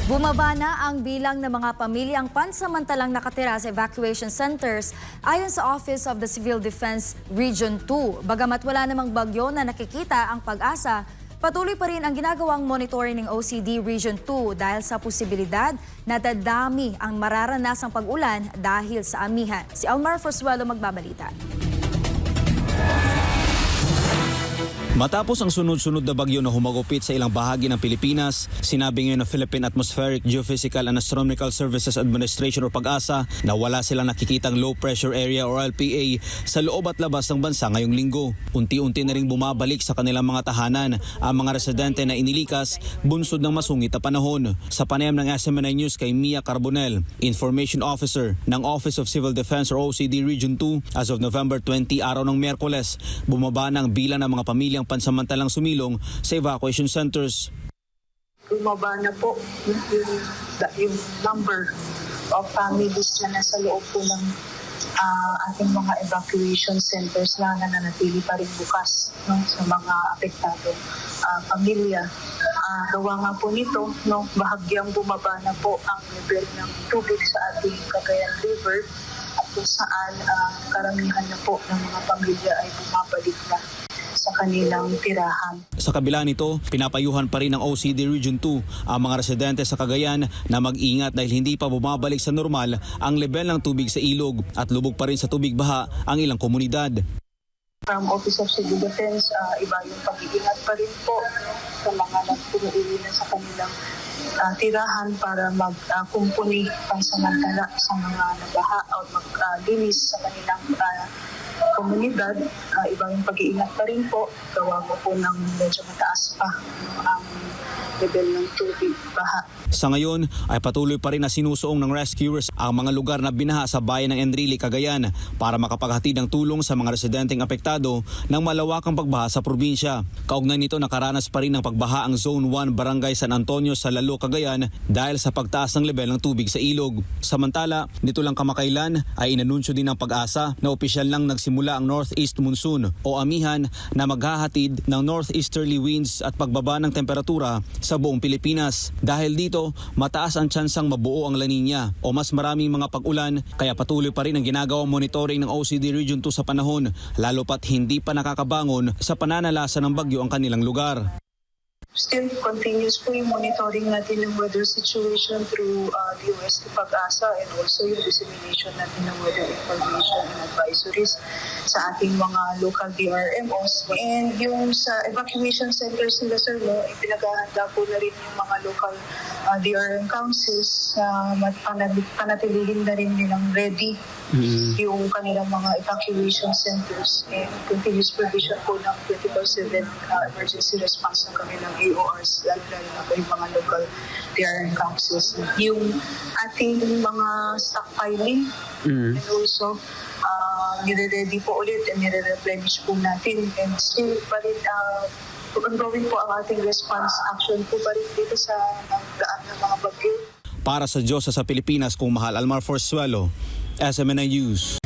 Bumaba na ang bilang ng mga pamilyang pansamantalang nakatira sa evacuation centers ayon sa Office of the Civil Defense Region 2. Bagamat wala namang bagyo na nakikita ang pag-asa, patuloy pa rin ang ginagawang monitoring ng OCD Region 2 dahil sa posibilidad na dadami ang mararanasang pag-ulan dahil sa amihan. Si Almar Forzuelo magbabalita. Matapos ang sunod-sunod na bagyo na humagupit sa ilang bahagi ng Pilipinas, sinabi ngayon ng Philippine Atmospheric, Geophysical and Astronomical Services Administration o PAGASA na wala silang nakikitang low pressure area o LPA sa loob at labas ng bansa ngayong linggo. Unti-unti na ring bumabalik sa kanilang mga tahanan ang mga residente na inilikas bunsod ng masungit na panahon. Sa panayam ng SMNI News kay Mia Carbonel, Information Officer ng Office of Civil Defense or OCD Region 2, as of November 20, araw ng Miyerkules, bumaba na ang bilang ng mga pamilyang pansamantalang sumilong sa evacuation centers. Bumaba na po yung number of families na nasa loob po ng ating mga evacuation centers na nananatili pa rin bukas sa mga apektadong pamilya. Gawa nga po nito, bahagyang bumaba na po ang level ng tubig sa ating Cagayan River at kung saan karamihan na po ng mga pamilya ay bumabalik na sa kanilang tirahan. Sa kabila nito, pinapayuhan pa rin ng OCD Region 2 ang mga residente sa Cagayan na mag-ingat dahil hindi pa bumabalik sa normal ang level ng tubig sa ilog at lubog pa rin sa tubig baha ang ilang komunidad. From Office of Civil Defense, iba yung pag-iingat pa rin po sa mga nagpunuwi na sa kanilang tirahan para magkumpuni pansamantala sa mga nabaha o maglinis sa kanilang komunidad. Iba yung pag-iingat pa rin po. Gawa mo po ng medyo mataas pa ang level ng tubig baha. Sa ngayon ay patuloy pa rin na sinusuong ng rescuers ang mga lugar na binaha sa bayan ng Enrile, Cagayan para makapaghatid ng tulong sa mga residenteng apektado ng malawakang pagbaha sa probinsya. Kaugnay nito, nakaranas pa rin ng pagbaha ang Zone 1 Barangay San Antonio sa Lalo, Cagayan dahil sa pagtaas ng level ng tubig sa ilog. Samantala, nito lang kamakailan ay inanunsyo din ng PAGASA na opisyal lang nagsimula ang Northeast Monsoon o amihan na maghahatid ng northeasterly winds at pagbaba ng temperatura sa buong Pilipinas. Dahil dito, mataas ang tsansang mabuo ang La Nina o mas maraming mga pag-ulan, kaya patuloy pa rin ang ginagawang monitoring ng OCD Region 2 sa panahon, lalo pat hindi pa nakakabangon sa pananalasa ng bagyo ang kanilang lugar. Still continuous po yung monitoring natin ng weather situation through DOST PAGASA and also yung dissemination natin ng weather information and advisories sa ating mga local DRMOs. And yung sa evacuation centers nila, sir, ipinaghahanda po na rin yung mga local DRM councils na panatilihin na rin nilang ready yung kanilang mga evacuation centers and continuous provision po ng 24/7 emergency response ng kanilang AORs, lalo na po yung mga local DRM councils. Yung ating mga stockpiling and also nire-ready po ulit and nire-replenish po natin and still pa rin ongoing po ang ating response action po pa rin dito sa daan ng mga bagyo. Para sa Diyos sa Pilipinas, kung mahal, Almar Forzuelo, SMNI News.